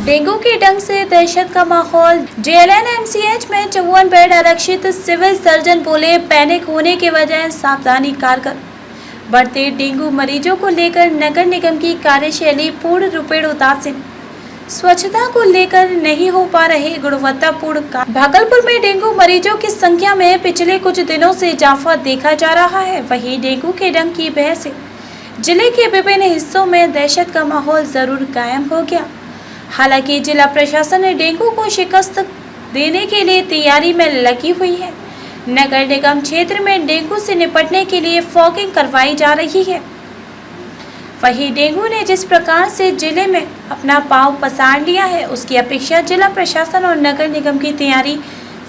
Dengue के डंक से दहशत का माहौल। JLN-MCH में 54 बेड आरक्षित। सिविल सर्जन बोले पैनिक होने के बजाय सावधानी कारगर। बढ़ते डेंगू मरीजों को लेकर नगर निगम की कार्यशैली पूर्ण रूपेण उदासीन। स्वच्छता को लेकर नहीं हो पा रहे गुणवत्तापूर्ण कार्य। भागलपुर में डेंगू मरीजों की संख्या में पिछले कुछ दिनों से इजाफा देखा जा रहा है। वहीं डेंगू के डंक की वजह से जिले के विभिन्न हिस्सों में दहशत का माहौल जरूर कायम हो गया। हालांकि जिला प्रशासन ने डेंगू को शिकस्त देने के लिए तैयारी में लगी हुई है। नगर निगम क्षेत्र में डेंगू से निपटने के लिए फॉगिंग करवाई जा रही है। वहीं डेंगू ने जिस प्रकार से जिले में अपना पांव पसार लिया है, उसकी अपेक्षा जिला प्रशासन और नगर निगम की तैयारी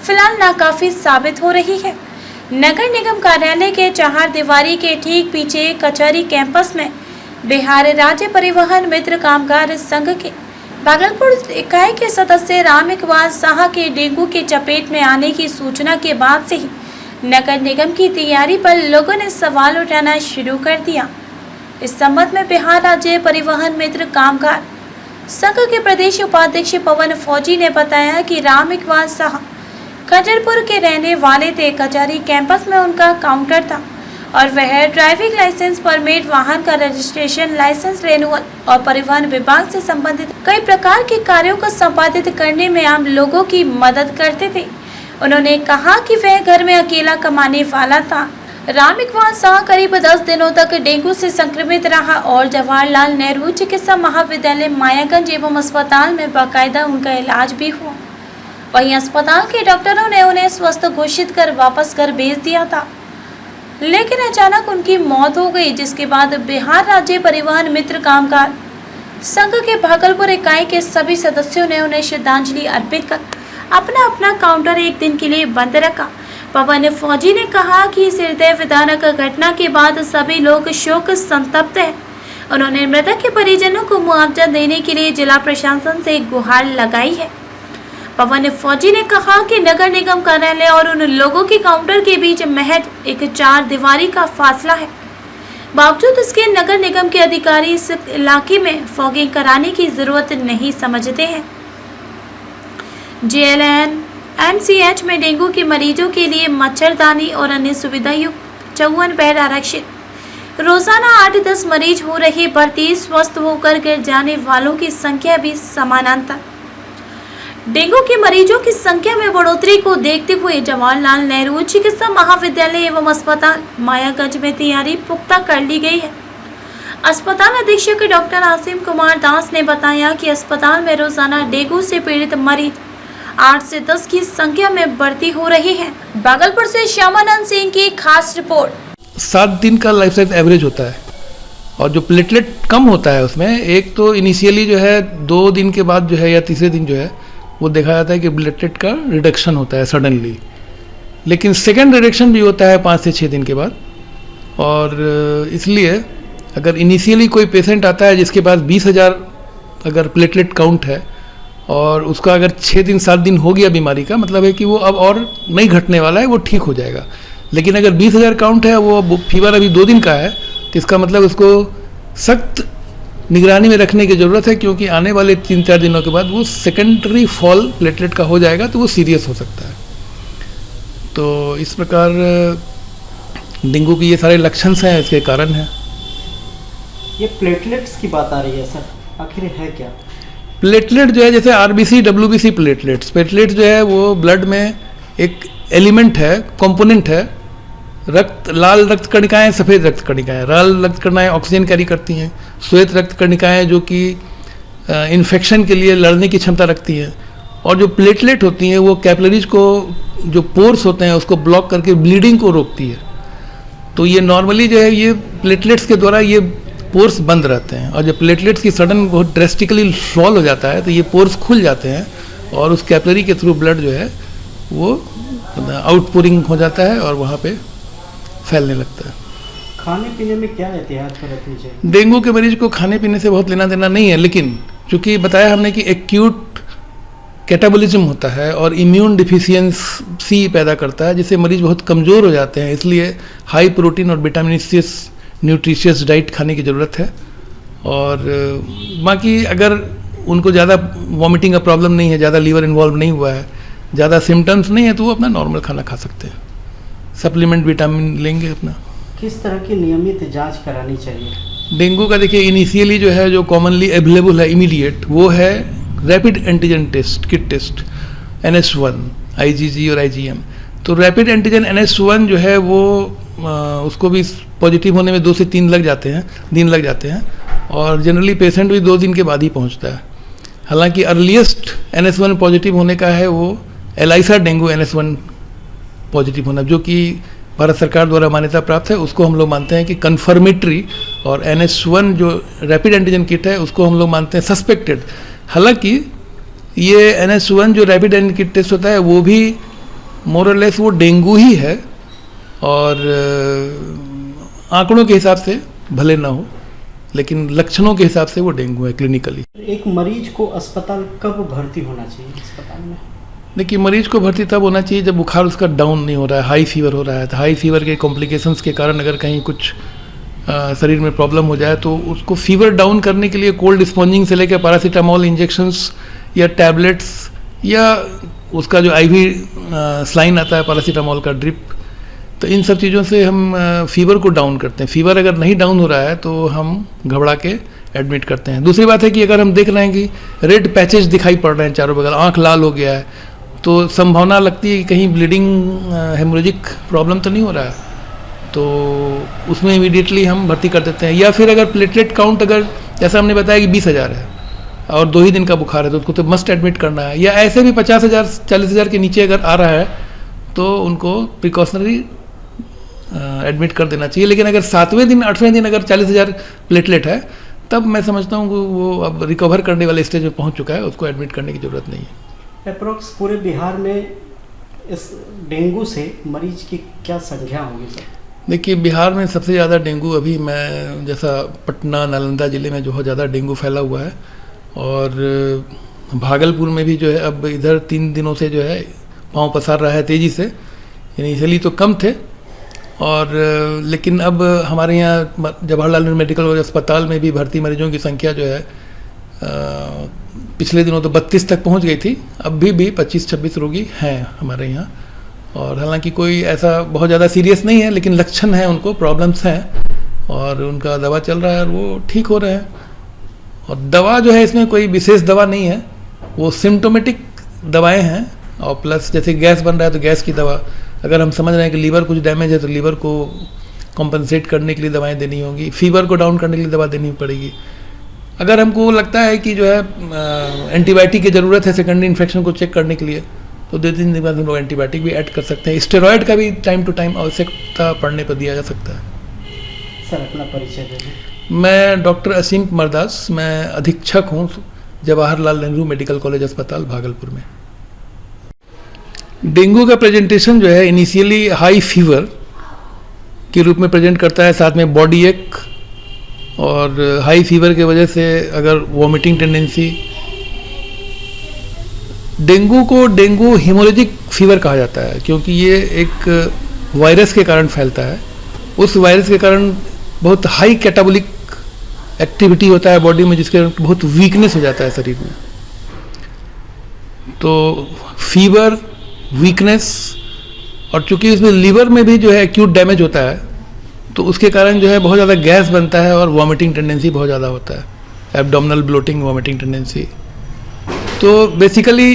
फिलहाल नाकाफी साबित हो रही है। नगर निगम कार्यालय के चहारदीवारी के ठीक पीछे कचहरी कैंपस में बिहार राज्य परिवहन मित्र कामगार संघ के भागलपुर इकाई के सदस्य राम इकबाल शाह के डेंगू के चपेट में आने की सूचना के बाद से ही नगर निगम की तैयारी पर लोगों ने सवाल उठाना शुरू कर दिया। इस संबंध में बिहार राज्य परिवहन मित्र कामगार संघ के प्रदेश उपाध्यक्ष पवन फौजी ने बताया कि राम इकबाल शाह खजरपुर के रहने वाले थे। कचहरी कैंपस में उनका काउंटर था और वह ड्राइविंग लाइसेंस, परमिट, वाहन का रजिस्ट्रेशन, लाइसेंस रेन्युअल और परिवहन विभाग से संबंधित कई प्रकार के कार्यों को संपादित करने में आम लोगों की मदद करते थे। उन्होंने कहा कि वह घर में अकेला कमाने वाला था। राम इकबाल शाह करीब 10 दिनों तक डेंगू से संक्रमित रहा और जवाहरलाल नेहरू चिकित्सा महाविद्यालय मायागंज एवं अस्पताल में बाकायदा उनका इलाज भी हुआ। वहीं अस्पताल के डॉक्टरों ने उन्हें स्वस्थ घोषित कर वापस घर भेज दिया था, लेकिन अचानक उनकी मौत हो गई, जिसके बाद बिहार राज्य परिवहन मित्र कामगार संघ के भागलपुर इकाई के सभी सदस्यों ने उन्हें श्रद्धांजलि अर्पित कर अपना अपना काउंटर एक दिन के लिए बंद रखा। पवन फौजी ने कहा कि इस हृदय विदारक घटना के बाद सभी लोग शोक संतप्त हैं। उन्होंने मृतक के परिजनों को मुआवजा देने के लिए जिला प्रशासन से गुहार लगाई है। पवन फौजी ने कहा कि नगर निगम कार्यालय और उन लोगों के काउंटर के बीच महज एक 4 दीवारी का फासला है। बावजूद इसके नगर निगम के अधिकारी इस इलाके में फॉगिंग कराने की जरूरत नहीं समझते हैं। JLN-MCH में डेंगू के मरीजों के लिए मच्छरदानी और अन्य सुविधा युक्त 54 बेड आरक्षित। रोजाना 8-10 मरीज हो रहे भर्ती। स्वस्थ होकर गिर जाने वालों की संख्या भी समानांतर। डेंगू के मरीजों की संख्या में बढ़ोतरी को देखते हुए जवाहरलाल नेहरू चिकित्सा महाविद्यालय एवं अस्पताल मायागंज में तैयारी पुख्ता कर ली गई है। अस्पताल अधीक्षक डॉक्टर आसिम कुमार दास ने बताया कि अस्पताल में रोजाना डेंगू से पीड़ित मरीज 8 से 10 की संख्या में भर्ती हो रहे हैं। भागलपुर से श्यामानंद सिंह की खास रिपोर्ट। 7 दिन का लाइफ साइकिल एवरेज होता है और जो प्लेटलेट कम होता है उसमें एक तो इनिशियली जो है 2 दिन के बाद जो है या तीसरे दिन जो है वो देखा जाता है कि प्लेटलेट का रिडक्शन होता है सडनली, लेकिन सेकेंड रिडक्शन भी होता है 5 से 6 दिन के बाद। और इसलिए अगर इनिशियली कोई पेशेंट आता है जिसके पास 20,000 अगर प्लेटलेट काउंट है और उसका अगर 6 दिन 7 दिन हो गया बीमारी का, मतलब है कि वो अब और नहीं घटने वाला है, वो ठीक हो जाएगा। लेकिन अगर 20,000 काउंट है, वो फीवर अभी 2 दिन का है, तो इसका मतलब उसको सख्त निगरानी में रखने की ज़रूरत है, क्योंकि आने वाले 3-4 दिनों के बाद वो सेकेंडरी फॉल प्लेटलेट का हो जाएगा, तो वो सीरियस हो सकता है। तो इस प्रकार डेंगू की ये सारे लक्षण हैं, इसके कारण हैं। ये प्लेटलेट्स की बात आ रही है सर, आखिर है क्या? प्लेटलेट जो है जैसे RBC WBC प्लेटलेट्स जो है वो ब्लड में एक एलिमेंट है, कंपोनेंट है। रक्त, लाल रक्त कणिकाएँ, सफ़ेद रक्त कणिकाएँ। लाल रक्त कणिकाएँ ऑक्सीजन कैरी करती हैं। श्वेत रक्त कणिकाएँ जो कि इन्फेक्शन के लिए लड़ने की क्षमता रखती हैं। और जो प्लेटलेट होती हैं वो कैपिलरीज को, जो पोर्स होते हैं उसको ब्लॉक करके ब्लीडिंग को रोकती है। तो ये नॉर्मली जो है ये प्लेटलेट्स के द्वारा ये पोर्स बंद रहते हैं, और जब प्लेटलेट्स की सडन बहुत ड्रेस्टिकली फॉल हो जाता है तो ये पोर्स खुल जाते हैं और उस कैपिलरी के थ्रू ब्लड जो है वो आउटपोरिंग हो जाता है और वहाँ पे फैलने लगता है। खाने पीने में क्या एहतियात बरतनी चाहिए? डेंगू के मरीज को खाने पीने से बहुत लेना देना नहीं है, लेकिन चूँकि बताया हमने कि एक्यूट कैटाबॉलिज्म होता है और इम्यून डिफिशियंसी पैदा करता है, जिससे मरीज बहुत कमज़ोर हो जाते हैं। इसलिए हाई प्रोटीन और विटामिनियस न्यूट्रिशियस डाइट खाने की ज़रूरत है। और बाकी अगर उनको ज़्यादा वॉमिटिंग का प्रॉब्लम नहीं है, ज़्यादा लीवर इन्वॉल्व नहीं हुआ है, ज़्यादा सिम्टम्स नहीं है, तो वो अपना नॉर्मल खाना खा सकते हैं, सप्लीमेंट विटामिन लेंगे अपना। किस तरह की नियमित जांच करानी चाहिए? डेंगू का देखिए इनिशियली जो है, जो कॉमनली अवेलेबल है इमीडिएट, वो है rapid antigen test, kit test, NS1, IgG और IgM। तो रैपिड एंटीजन NS1 जो है वो उसको भी पॉजिटिव होने में 2 से 3 दिन लग जाते हैं, और जनरली पेशेंट भी 2 दिन के बाद ही पहुंचता है। हालांकि अर्लीस्ट NS1 पॉजिटिव होने का है वो एलाइसा डेंगू NS1 पॉजिटिव होना, जो कि भारत सरकार द्वारा मान्यता प्राप्त है, उसको हम लोग मानते हैं कि कन्फर्मेटरी, और NS1 जो रैपिड एंटीजन किट है उसको हम लोग मानते हैं सस्पेक्टेड। हालांकि ये NS1 जो रैपिड एंटीजन किट टेस्ट होता है वो भी मोर और लेस वो डेंगू ही है, और आंकड़ों के हिसाब से भले ना हो, लेकिन लक्षणों के हिसाब से वो डेंगू है क्लिनिकली। एक मरीज को अस्पताल कब भर्ती होना चाहिए अस्पताल में? देखिए, मरीज को भर्ती तब होना चाहिए जब बुखार उसका डाउन नहीं हो रहा है, हाई फीवर हो रहा है। तो हाई फीवर के कॉम्प्लिकेशंस के कारण अगर कहीं कुछ शरीर में प्रॉब्लम हो जाए, तो उसको फीवर डाउन करने के लिए कोल्ड स्पॉन्जिंग से लेकर पैरासीटामोल इंजेक्शंस या टैबलेट्स, या उसका जो IV स्लाइन आता है पैरासीटामोल का ड्रिप, तो इन सब चीज़ों से हम फीवर को डाउन करते हैं। फीवर अगर नहीं डाउन हो रहा है तो हम घबरा के एडमिट करते हैं। दूसरी बात है कि अगर हम देख रहे हैं कि रेड पैचेज दिखाई पड़ रहे हैं चारों बगल, आँख लाल हो गया है, तो संभावना लगती है कि कहीं ब्लीडिंग हेमोरेजिक प्रॉब्लम तो नहीं हो रहा है, तो उसमें इमीडिएटली हम भर्ती कर देते हैं। या फिर अगर प्लेटलेट काउंट अगर जैसा हमने बताया कि 20,000 है और 2 ही दिन का बुखार है, तो उसको तो मस्ट एडमिट करना है। या ऐसे भी 50,000 40,000 के नीचे अगर आ रहा है तो उनको प्रिकॉशनरी एडमिट कर देना चाहिए। लेकिन अगर 7वें दिन 8वें दिन अगर 40,000 प्लेटलेट है, तब मैं समझता हूँ कि वो अब रिकवर करने वाले स्टेज में पहुँच चुका है, उसको एडमिट करने की ज़रूरत नहीं है। अप्रोक्स पूरे बिहार में इस डेंगू से मरीज की क्या संख्या होगी सर? देखिए, बिहार में सबसे ज़्यादा डेंगू अभी मैं जैसा पटना नालंदा ज़िले में जो है ज़्यादा डेंगू फैला हुआ है, और भागलपुर में भी जो है अब इधर 3 दिनों से जो है पाँव पसार रहा है तेज़ी से। इनिशियली तो कम थे, और लेकिन अब हमारे यहाँ जवाहरलाल नेहरू मेडिकल कॉलेज अस्पताल में भी भर्ती मरीजों की संख्या जो है पिछले दिनों तो 32 तक पहुंच गई थी, अब भी 25-26 रोगी हैं हमारे यहाँ। और हालांकि कोई ऐसा बहुत ज़्यादा सीरियस नहीं है, लेकिन लक्षण हैं, उनको प्रॉब्लम्स हैं, और उनका दवा चल रहा है और वो ठीक हो रहे हैं। और दवा जो है इसमें कोई विशेष दवा नहीं है, वो सिम्टोमेटिक दवाएं हैं, और प्लस जैसे गैस बन रहा है तो गैस की दवा, अगर हम समझ रहे हैं कि लीवर कुछ डैमेज है तो लीवर को कॉम्पनसेट करने के लिए दवाएं देनी होगी, फीवर को डाउन करने के लिए दवा देनी पड़ेगी। अगर हमको लगता है कि जो है एंटीबायोटिक की ज़रूरत है सेकेंडरी इन्फेक्शन को चेक करने के लिए, तो 2 दिन बाद हम लोग एंटीबायोटिक भी ऐड कर सकते हैं। स्टेरॉयड का भी टाइम टू टाइम आवश्यकता पड़ने पर दिया जा सकता है। सर अपना परिचय दे दें। मैं डॉक्टर असीम कुमार दास, मैं अधीक्षक हूँ जवाहरलाल नेहरू मेडिकल कॉलेज अस्पताल भागलपुर में। डेंगू का प्रेजेंटेशन जो है इनिशियली हाई फीवर के रूप में प्रेजेंट करता है, साथ में बॉडी एक, और हाई फीवर की वजह से अगर वॉमिटिंग टेंडेंसी। डेंगू को डेंगू हेमोरेजिक फीवर कहा जाता है, क्योंकि ये एक वायरस के कारण फैलता है। उस वायरस के कारण बहुत हाई कैटाबोलिक एक्टिविटी होता है बॉडी में, जिसके कारण बहुत वीकनेस हो जाता है शरीर में। तो फीवर, वीकनेस, और चूंकि इसमें लीवर में भी जो है एक्यूट डैमेज होता है, तो उसके कारण जो है बहुत ज़्यादा गैस बनता है और वॉमिटिंग टेंडेंसी बहुत ज़्यादा होता है, एब्डोमिनल ब्लोटिंग, वॉमिटिंग टेंडेंसी। तो बेसिकली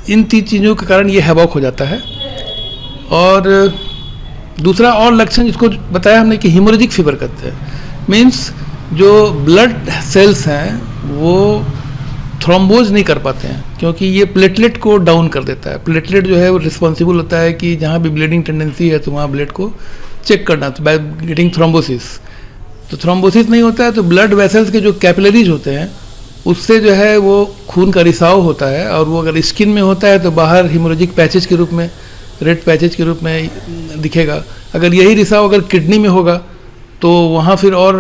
इन 3 चीज़ों के कारण ये हैवॉक हो जाता है। और दूसरा और लक्षण जिसको बताया हमने कि हेमोरेजिक फीवर कहते हैं, मीन्स जो ब्लड सेल्स हैं वो थ्रोम्बोज नहीं कर पाते हैं, क्योंकि ये प्लेटलेट को डाउन कर देता है। प्लेटलेट जो है वो रिस्पॉन्सिबल होता है कि जहाँ भी ब्लीडिंग टेंडेंसी है तो वहाँ ब्लड को चेक करना, तो बाय गेटिंग थ्रोम्बोसिस। तो थ्रोम्बोसिस नहीं होता है तो ब्लड वेसल्स के जो कैपिलरीज होते हैं उससे जो है वो खून का रिसाव होता है, और वो अगर स्किन में होता है तो बाहर हेमोरेजिक पैचेज के रूप में, रेड पैचेज के रूप में दिखेगा। अगर यही रिसाव अगर किडनी में होगा तो वहाँ फिर और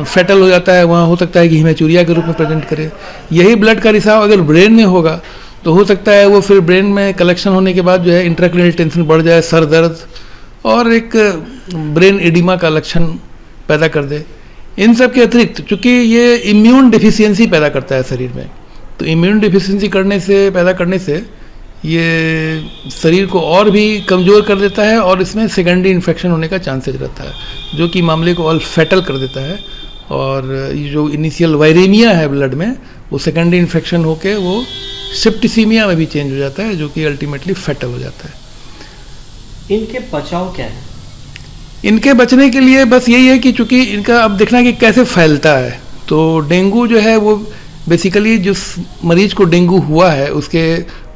फैटल हो जाता है, वहाँ हो सकता है कि हिमेचूरिया के रूप में प्रेजेंट करे। यही ब्लड का रिसाव अगर ब्रेन में होगा तो हो सकता है वो फिर ब्रेन में कलेक्शन होने के बाद जो है इंट्राक्रेनियल टेंशन बढ़ जाए, सर दर्द और एक ब्रेन एडिमा का लक्षण पैदा कर दे। इन सब के अतिरिक्त चूँकि ये इम्यून डिफिशियंसी पैदा करता है शरीर में, तो इम्यून डिफिशिएंसी पैदा करने से ये शरीर को और भी कमज़ोर कर देता है और इसमें सेकेंडरी इन्फेक्शन होने का चांसेस रहता है, जो कि मामले को और फैटल कर देता है। और ये जो इनिशियल वायरेमिया है ब्लड में, वो सेकेंडरी इन्फेक्शन होके वो सेप्टिसीमिया में भी चेंज हो जाता है, जो कि अल्टीमेटली फैटल हो जाता है। इनके बचाव क्या है? इनके बचने के लिए बस यही है कि चूंकि इनका अब देखना है कि कैसे फैलता है। तो डेंगू जो है वो बेसिकली जिस मरीज को डेंगू हुआ है उसके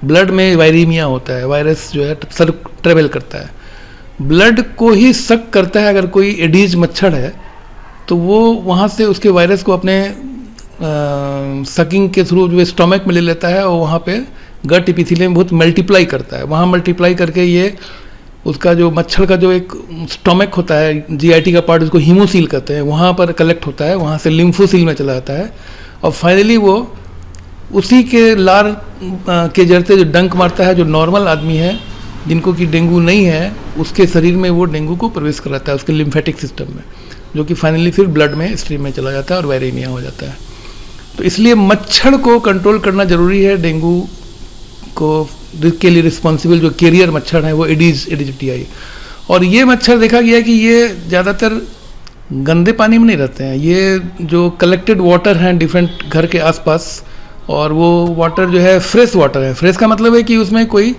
ब्लड में वायरेमिया होता है, वायरस जो है सर ट्रेवल करता है, ब्लड को ही सक करता है। अगर कोई एडीज मच्छर है तो वो वहाँ से उसके वायरस को अपने सकिंग के थ्रू जो स्टोमक में ले लेता है और वहाँ पे गट एपिथेलियम बहुत मल्टीप्लाई करता है। वहाँ मल्टीप्लाई करके ये उसका जो मच्छर का जो एक स्टोमक होता है, जीआईटी का पार्ट, उसको हीमोसील कहते हैं, वहाँ पर कलेक्ट होता है, वहाँ से लिम्फोसील में चला जाता है और फाइनली वो उसी के लार के जरिए जो डंक मारता है, जो नॉर्मल आदमी है जिनको कि डेंगू नहीं है, उसके शरीर में वो डेंगू को प्रवेश कराता है उसके लिम्फेटिक सिस्टम में, जो कि फाइनली फिर ब्लड में स्ट्रीम में चला जाता है और वायरेमिया हो जाता है। तो इसलिए मच्छर को कंट्रोल करना जरूरी है। डेंगू को के लिए रिस्पॉन्सिबल जो कैरियर मच्छर है वो एडीज टियाई, और ये मच्छर देखा गया कि ये ज़्यादातर गंदे पानी में नहीं रहते हैं। ये जो कलेक्टेड वाटर हैं डिफरेंट घर के आसपास, और वो वाटर जो है फ्रेश वाटर है। फ्रेश का मतलब है कि उसमें कोई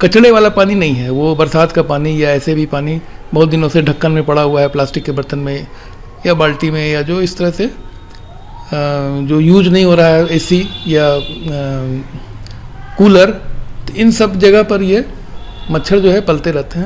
कचड़े वाला पानी नहीं है, वो बरसात का पानी या ऐसे भी पानी बहुत दिनों से ढक्कन में पड़ा हुआ है, प्लास्टिक के बर्तन में या बाल्टी में, या जो इस तरह से जो यूज नहीं हो रहा है, एसी या कूलर, तो इन सब जगह पर ये मच्छर जो है पलते रहते हैं।